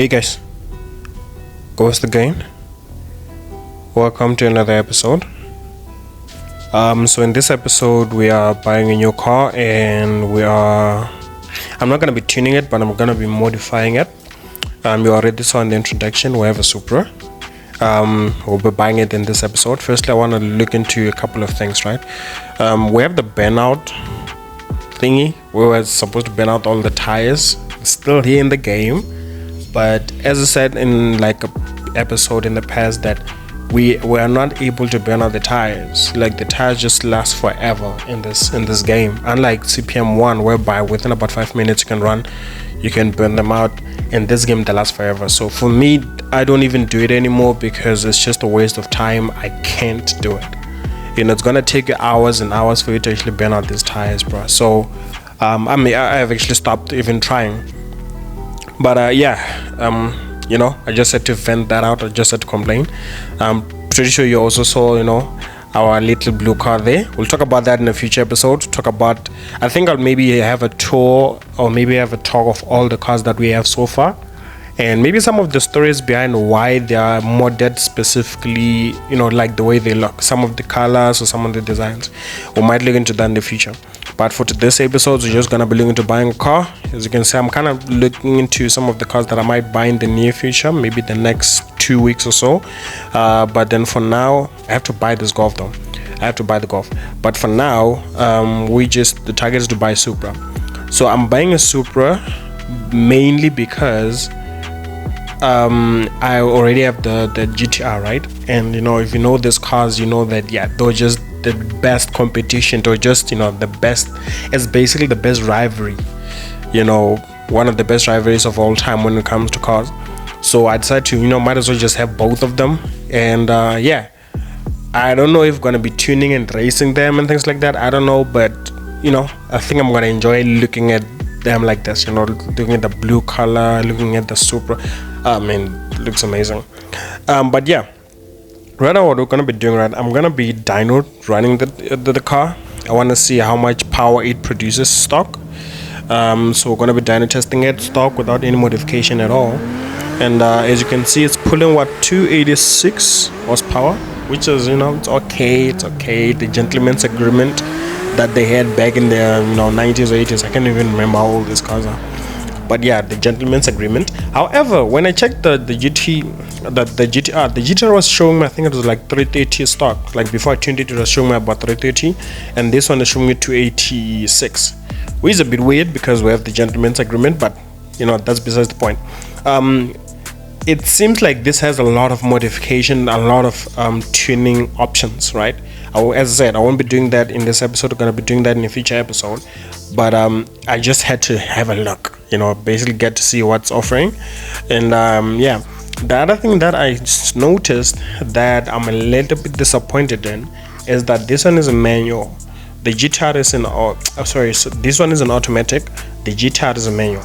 Hey guys, Ghost again. Welcome to another episode. So in this episode we are buying a new car and I'm not gonna be tuning it, but I'm gonna be modifying it. You already saw in the introduction we have a Supra. We'll be buying it in this episode. Firstly, I want to look into a couple of things, right? We have the burnout thingy. We were supposed to burn out all the tires. It's still here in the game. But as I said in like a episode in the past, that we are not able to burn out the tires. Like the tires just last forever in this game, unlike CPM1, whereby within about 5 minutes you can burn them out. In this game they last forever. So for me, I don't even do it anymore because it's just a waste of time. I can't do it. It's gonna take you hours and hours for you to actually burn out these tires, bro. So I've actually stopped even trying. But I just had to vent that out. I just had to complain. I'm pretty sure you also saw, our little blue car there. We'll talk about that in a future episode. I think I'll maybe have a tour, or maybe have a talk of all the cars that we have so far, and maybe some of the stories behind why they are modded specifically, like the way they look, some of the colors or some of the designs. We might look into that in the future. But for today's episode, we're just gonna be looking into buying a car. As you can see, I'm kind of looking into some of the cars that I might buy in the near future, maybe the next 2 weeks or so. But then for now, I have to buy this Golf though. I have to buy the Golf. But for now, the target is to buy a Supra. So I'm buying a Supra mainly because I already have the GTR, right? And if you know these cars, you know that they're just the best competition. They're just the best. It's basically the best rivalry, one of the best rivalries of all time when it comes to cars. So I decided to might as well just have both of them. And I don't know if I'm gonna be tuning and racing them and things like that. I don't know, but I think I'm gonna enjoy looking at them like this, looking at the blue color, looking at the Supra. It looks amazing. But yeah, right now what we're gonna be doing, I'm gonna be dyno running the car. I want to see how much power it produces stock. So we're gonna be dyno testing it stock without any modification at all. And as you can see, it's pulling 286 horsepower, which is it's okay. The gentleman's agreement that they had back in the 90s or 80s. I can't even remember how old these cars are. But yeah, the gentleman's agreement. However, when I checked the GTR was showing me, I think it was like 330 stock. Like before I tuned it, it was showing me about 330, and this one is showing me 286, which is a bit weird because we have the gentleman's agreement. But that's besides the point. It seems like this has a lot of modification, a lot of tuning options, right? As I said, I won't be doing that in this episode. I'm gonna be doing that in a future episode. But I just had to have a look, basically get to see what's offering. And the other thing that I noticed that I'm a little bit disappointed in is that this one is a manual. The GTR is so this one is an automatic. The GTR is a manual.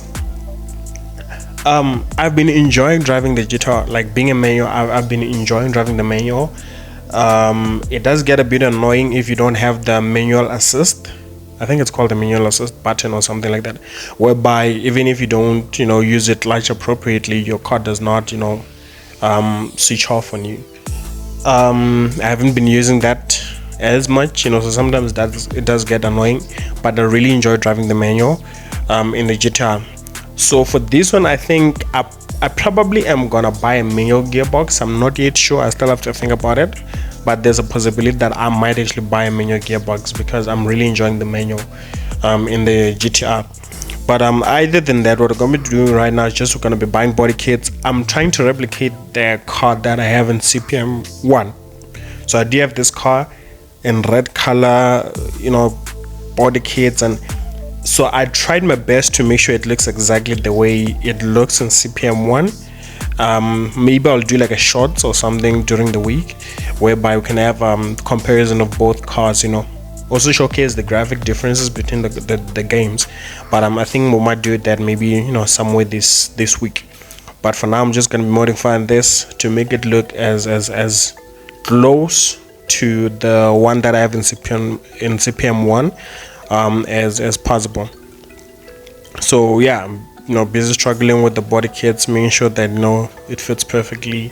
I've been enjoying driving the GTR, like being a manual. I've been enjoying driving the manual. It does get a bit annoying if you don't have the manual assist. I think it's called the manual assist button or something like that, whereby even if you don't use it like appropriately, your car does not switch off on you. I haven't been using that as much, so sometimes it does get annoying, but I really enjoy driving the manual in the GTR. So for this one, I think I probably am gonna buy a manual gearbox. I'm not yet sure. I still have to think about it, but there's a possibility that I might actually buy a manual gearbox because I'm really enjoying the manual in the GTR. But other than that, what we're gonna be doing right now is we're gonna be buying body kits. I'm trying to replicate the car that I have in CPM1. So I do have this car in red color, body kits, and so I tried my best to make sure it looks exactly the way it looks in CPM1. Maybe I'll do like a shorts or something during the week, whereby we can have comparison of both cars, also showcase the graphic differences between the games. But I think we might do that maybe somewhere this week. But for now, I'm just gonna be modifying this to make it look as close to the one that I have in CPM1 as possible. So yeah, busy struggling with the body kits, making sure that it fits perfectly.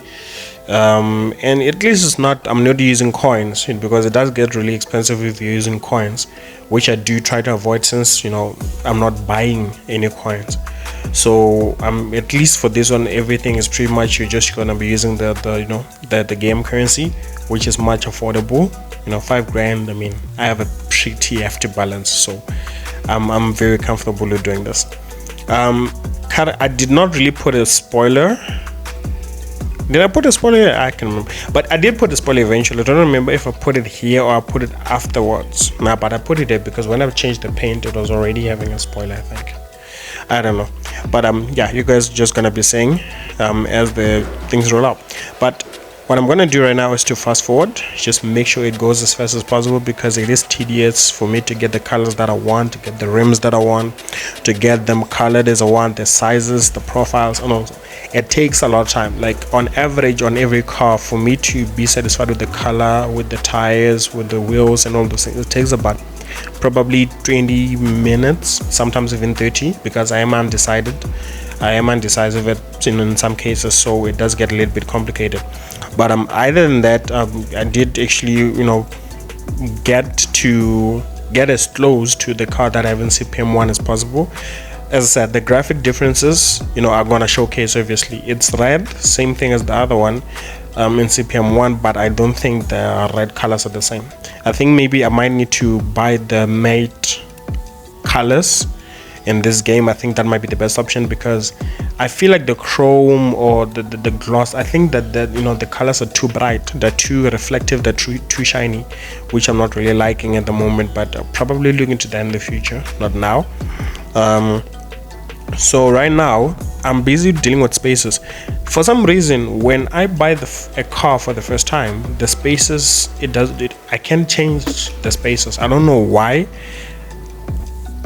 And at least I'm not using coins, because it does get really expensive if you're using coins, which I do try to avoid, since I'm not buying any coins. So at least for this one, everything is pretty much, you're just gonna be using the game currency, which is much affordable. 5 grand. I mean, I have a pretty hefty balance, so I'm very comfortable with doing this. I did not really put a spoiler. Did I put a spoiler? I can remember, but I did put a spoiler eventually. I don't remember if I put it here or I put it afterwards. But I put it there because when I changed the paint, it was already having a spoiler, I think. I don't know, but yeah, you guys are just gonna be saying as the things roll out. But what I'm gonna do right now is to fast forward, just make sure it goes as fast as possible, because it is tedious for me to get the colors that I want, to get the rims that I want, to get them colored as I want, the sizes, the profiles, and also it takes a lot of time. Like on average, on every car, for me to be satisfied with the color, with the tires, with the wheels and all those things, it takes about probably 20 minutes, sometimes even 30, because I am undecided. I am indecisive in some cases, so it does get a little bit complicated. But other than that, I did actually get as close to the car that I have in CPM1 as possible. As I said, the graphic differences are gonna showcase. Obviously it's red, same thing as the other one in CPM1, but I don't think the red colors are the same. I think maybe I might need to buy the matte colors in this game. I think that might be the best option, because I feel like the chrome or the gloss, I think that the colors are too bright, they're too reflective, they're too shiny, which I'm not really liking at the moment. But I'll probably look into that in the future, not now. So right now I'm busy dealing with spaces. For some reason, when I buy a car for the first time, the spaces, I can't change the spaces. I don't know why.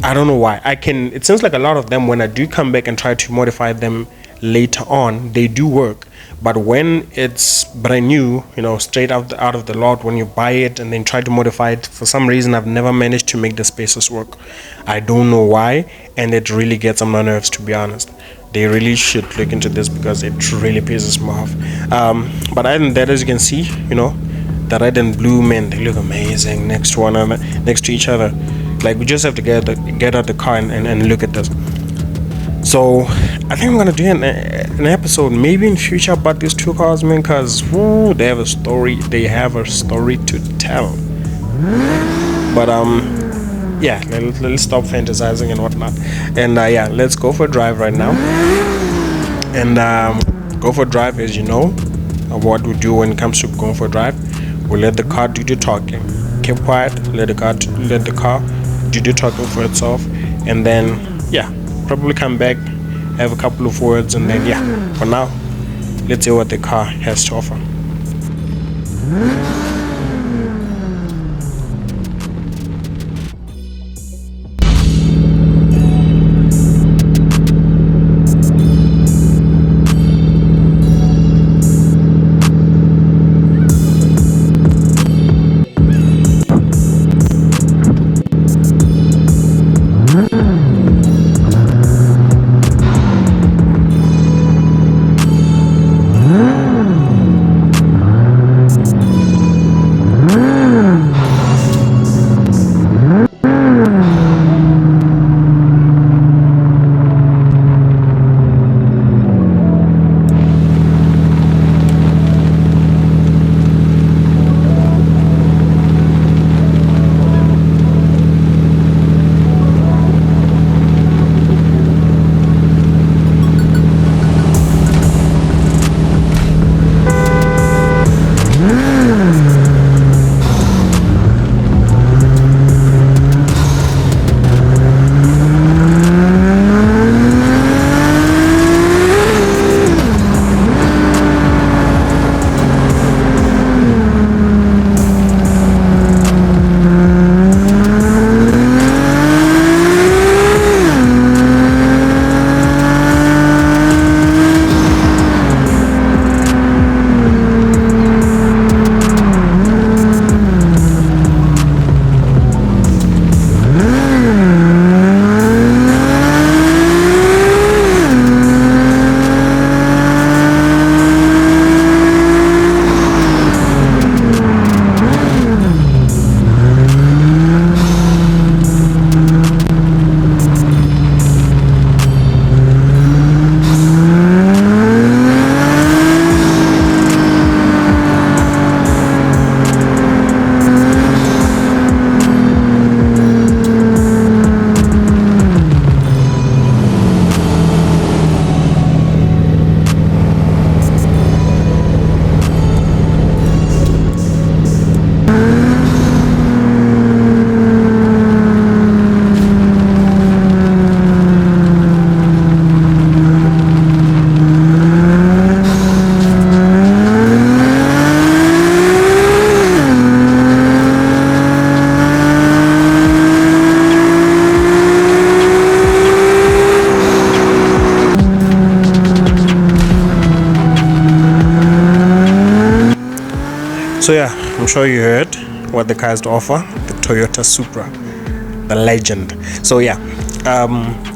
It seems like a lot of them, when I do come back and try to modify them later on, they do work. But when it's brand new, straight out of the lot, when you buy it and then try to modify it, for some reason I've never managed to make the spaces work. I don't know why, and it really gets on my nerves, to be honest. They really should look into this, because it really pisses me off. But other than that, as you can see, the red and blue, man, they look amazing next to each other. Like, we just have to get out the car and look at this. So I think I'm gonna do an episode maybe in future about these two cars, man, because they have a story to tell. But yeah, let's stop fantasizing and whatnot, and yeah, let's go for a drive right now. And go for a drive, as you know what we do when it comes to going for a drive. We'll let the car do the talking. Keep quiet, let the car do the talking for itself, and then yeah, probably come back, have a couple of words, and then yeah, for now, let's see what the car has to offer. So yeah, I'm sure you heard what the car has to offer, the Toyota Supra, the legend. So yeah,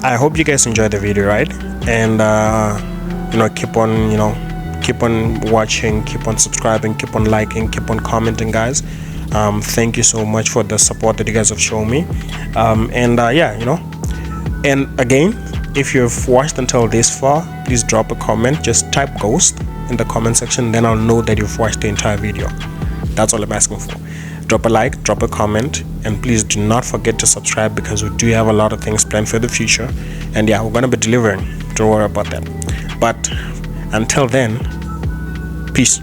I hope you guys enjoyed the video, right? And keep on watching, keep on subscribing, keep on liking, keep on commenting, guys. Thank you so much for the support that you guys have shown me. And again, if you've watched until this far, please drop a comment. Just type ghost in the comment section, then I'll know that you've watched the entire video. That's all I'm asking for. Drop a like, drop a comment, and please do not forget to subscribe, because we do have a lot of things planned for the future. And yeah, we're gonna be delivering. Don't worry about that. But until then, peace.